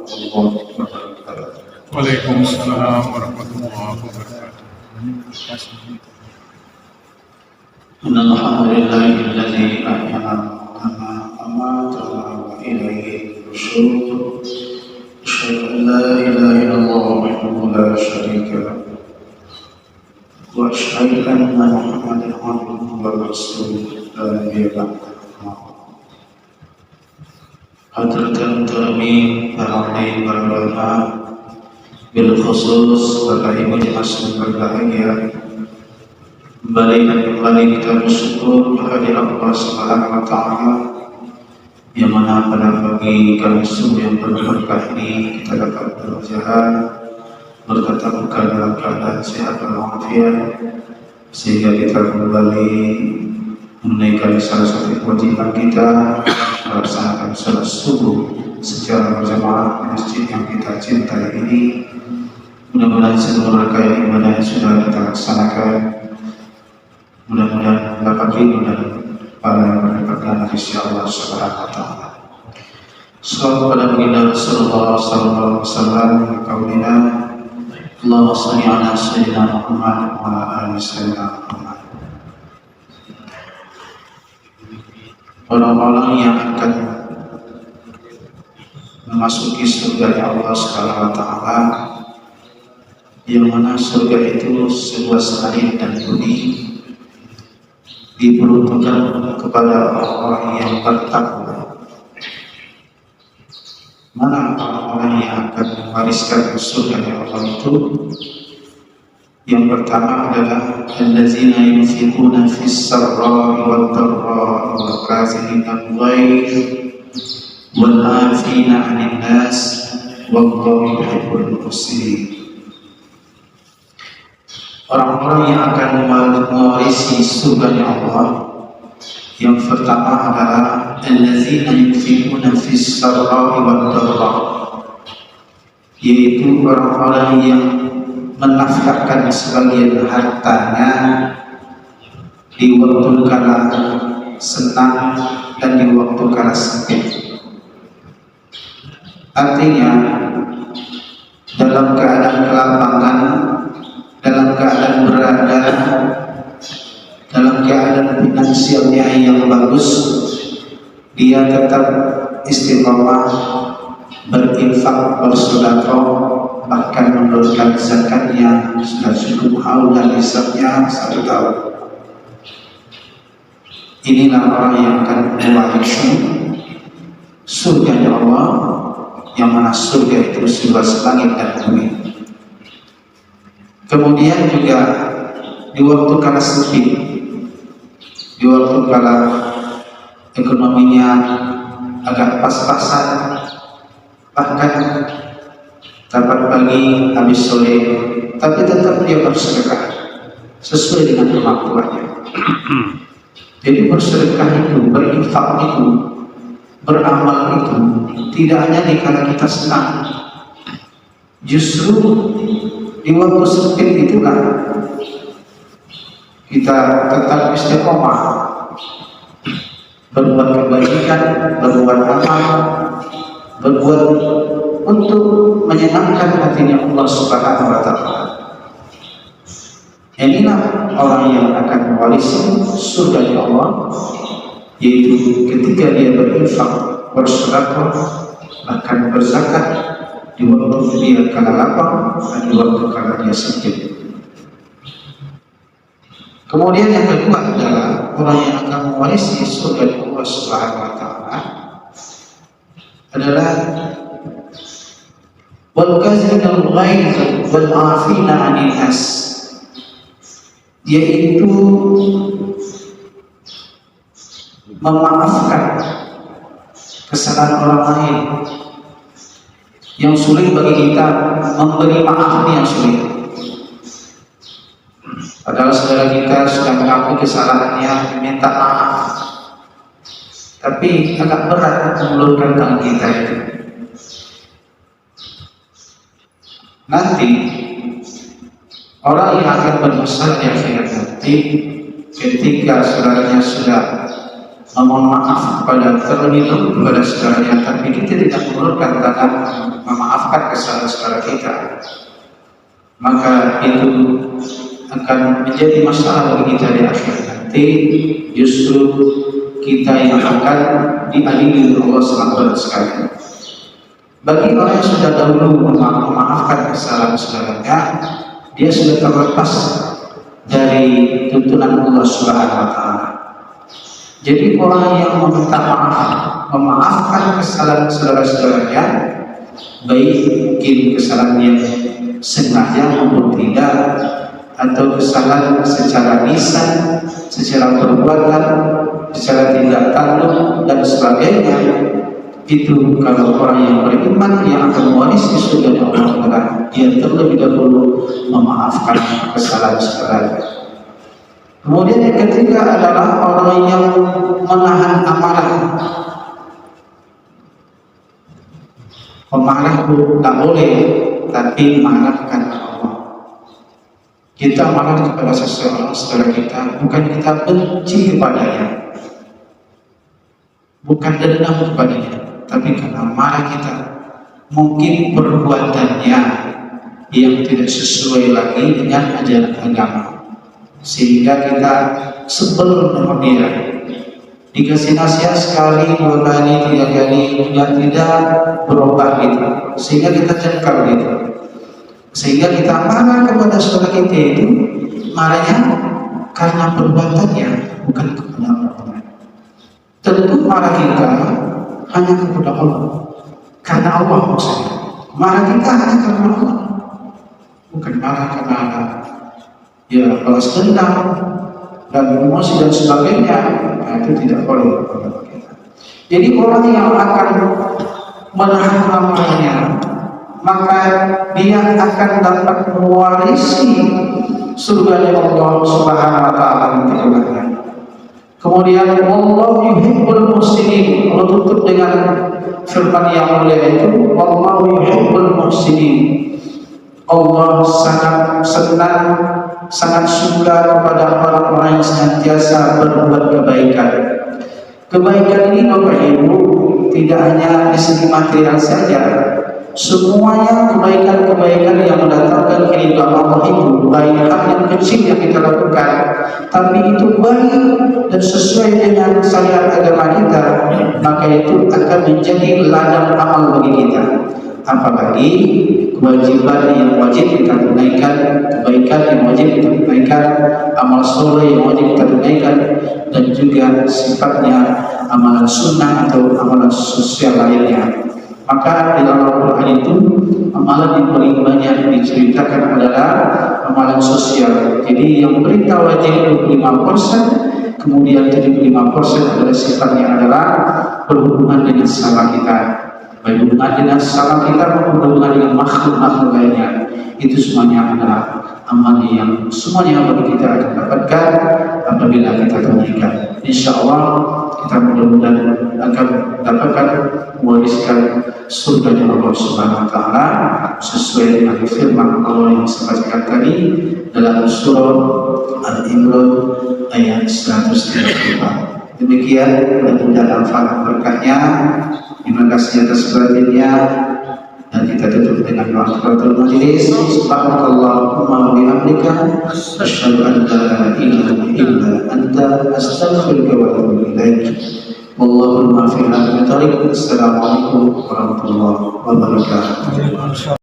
warahmatullahi wabarakatuh. Waalaikumsalam warahmatullahi wabarakatuh. Alhamdulillahilladzi ahyana kama amatana wa ilaihi nusyur. Asyhadu an la ilaha illallah wahdahu la syarika lahu wa asyhadu anna Muhammadan abduhu wa rasuluhu la nabiyya ba'dahu. Hadratul Tarmi para ulama bil khusus Bapak Ibu jemaah berbahagia, kembali kita bersyukur kehadirat Allah Subhanahu wa taala yang mana pada pagi kami yang berberkah ini kita dapat berjalan bertatap muka dalam keadaan sehat walafiat, sehingga kita kembali menunaikan salah satu kewajiban kita melaksanakan salat subuh secara berjamaah di masjid yang kita cintai ini. Mudah-mudahan seluruh rangkaian ibadah yang sudah kita laksanakan mudah-mudahan dapat ridho dan pahala yang mendapatkan dari Allah Subhanahu wa taala. Sallallahu pada baginda Rasulullah sallallahu alaihi wasallam qaulina Allahumma shalli ala sayyidina Muhammad wa ala ali sayyidina Muhammad. Orang-orang yang akan memasuki surga Allah Subhanahu wa taala, yang mana surga itu sebuah langit dan bumi, diperuntukkan kepada orang-orang yang bertakwa. Mana orang-orang yang akan mewariskan surga Allah itu? Yang pertama adalah allazina yunfiquna fis sarra'i wad dharra'i wal kaazimina al-ghayz wal 'afina 'anil nas wallahu yuhibbul muhsinin. Orang-orang yang akan mewarisi surga Allah yang pertama adalah allazina yunfiquna fis sarra'i wad dharra'i, yaitu orang-orang yang menafkahkan sebagian hartanya di waktu kala senang dan di waktu kala sempit. Artinya dalam keadaan kelapangan, dalam keadaan berada, dalam keadaan finansialnya yang bagus, dia tetap istiqomah berinfak, bersedekah, bahkan menurunkan zakatnya sudah cukup haul dan hisabnya 1 tahun. Inilah orang yang akan mewarisi surga Allah, yang mana surga itu seluas langit dan bumi. Kemudian juga di waktu kala sempit, di waktu kala ekonominya agak pas-pasan, bahkan dapat pagi habis sore, tapi tetap dia bersedekah sesuai dengan kemampuannya. Jadi bersedekah itu, berinfak itu, beramal itu tidak hanya di kala kita senang, justru di waktu sempit itulah kita tetap istiqomah berbuat kebaikan, berbuat amal, berbuat untuk menyenangkan hatinya Allah Subhanahu wa taala. Inilah orang yang akan mewarisi surga Allah, yaitu ketika dia berinfak, bersedekah, bahkan berzakat di waktu dia kala lapang dan di waktu kala dia sempit. Kemudian yang kedua adalah orang yang akan mewarisi surga Allah Subhanahu wa taala adalah wal kaazimina al-ghaiz wal 'afina 'anil nas, yaitu memaafkan kesalahan orang lain. Yang sulit bagi kita memberi maaf ini yang sulit. Padahal saudara kita sudah mengakui kesalahannya, minta maaf, tapi agak berat mengulurkan tangan kita itu. Nanti orang yang akan berdosa di akhirat nanti, ketika saudaranya sudah memohon maaf terlebih dahulu kepada saudaranya, tapi kita tidak mengulurkan tangan memaafkan kesalahan saudara kita, maka itu akan menjadi masalah bagi kita di akhir nanti. Justru kita yang akan diadili oleh Allah SWT sekalian. Bagi orang yang sudah dahulu memaafkan kesalahan saudaranya, dia sudah terlepas dari tuntunan Allah SWT. Jadi orang yang meminta maaf, memaafkan kesalahan saudara-saudaranya, baik mungkin kesalahan yang sengaja maupun tidak, atau kesalahan secara lisan, secara perbuatan, secara tindak tanduk dan sebagainya, itu kalau orang yang beriman yang akan mewarisi surga Allah, dia terlebih dahulu memaafkan kesalahan saudaranya. Kemudian yang ketiga adalah orang yang menahan amarah. Pemarah itu tak boleh, tapi marah karena Allah. Kita marah kepada seseorang, saudara kita, bukan kita benci kepadanya, bukan dendam kepadanya, tapi karena marah kita. Mungkin perbuatannya yang tidak sesuai lagi dengan ajaran agama, sehingga kita sebel dengan dia. Dikasih nasihat sekali, 2 kali, 3 kali, tidak berubah gitu, sehingga kita cengkal gitu, sehingga kita marah kepada saudara kita itu, marahnya karena perbuatannya, bukan kepada Allah. Tentu marah kita hanya kepada Allah, karena Allah maksudnya. Marah kita hanya karena Allah, bukan marah karena ya balas dendam dan emosi dan sebagainya. Nah, itu tidak boleh bagi kita. Jadi orang yang akan menahan amarahnya, maka dia akan dapat mewarisi surga Allah Subhanahu wa taala nanti. Kemudian Allah yuhibbul muhsinin, Allah tutup dengan firman yang mulia itu, Allah yuhibbul muhsinin. Allah sangat senang, sangat suka kepada orang-orang yang senantiasa berbuat kebaikan. Kebaikan ini Bapak Ibu tidak hanya di segi material saja. Semuanya kebaikan-kebaikan yang mendatangkan keridhaan Allah itu, baik hal yang kecil yang kita lakukan, tapi itu baik dan sesuai dengan syariat agama kita, maka itu akan menjadi ladang amal bagi kita. Apalagi kewajiban yang wajib kita tunaikan, kebaikan yang wajib kita tunaikan, amal soleh yang wajib kita tunaikan, dan juga sifatnya amalan sunnah atau amalan sosial lainnya. Maka di dalam Al-Quran itu amalan yang paling banyak diceritakan adalah amalan sosial. Jadi yang perintah wajib 25%, kemudian 75% adalah sifatnya adalah berhubungan dengan salah kita, baik hubungan dengan salah kita maupun hubungan dengan makhluk-makhluk lainnya. Itu semuanya adalah amal yang semuanya bagi kita akan dapatkan apabila kita tunaikan. Insya Allah kita mudah-mudahan akan dapatkan mewariskan surga Allah Subhanahu wa taala sesuai dengan firman Allah yang saya bacakan tadi dalam surah Al-Imran ayat 134. Demikian, mudah-mudahan manfaat berkahnya. Terima kasih atas perhatiannya, dan kita tutup dengan doa kafaratul majelis. Subhanallahumma wa bihamdika, asyhadu an la ilaha illa anta, astaghfiruka wa atubu ilaik. Wallahul muwaffiq ila aqwamit thoriq. Assalamualaikum warahmatullahi wabarakatuh.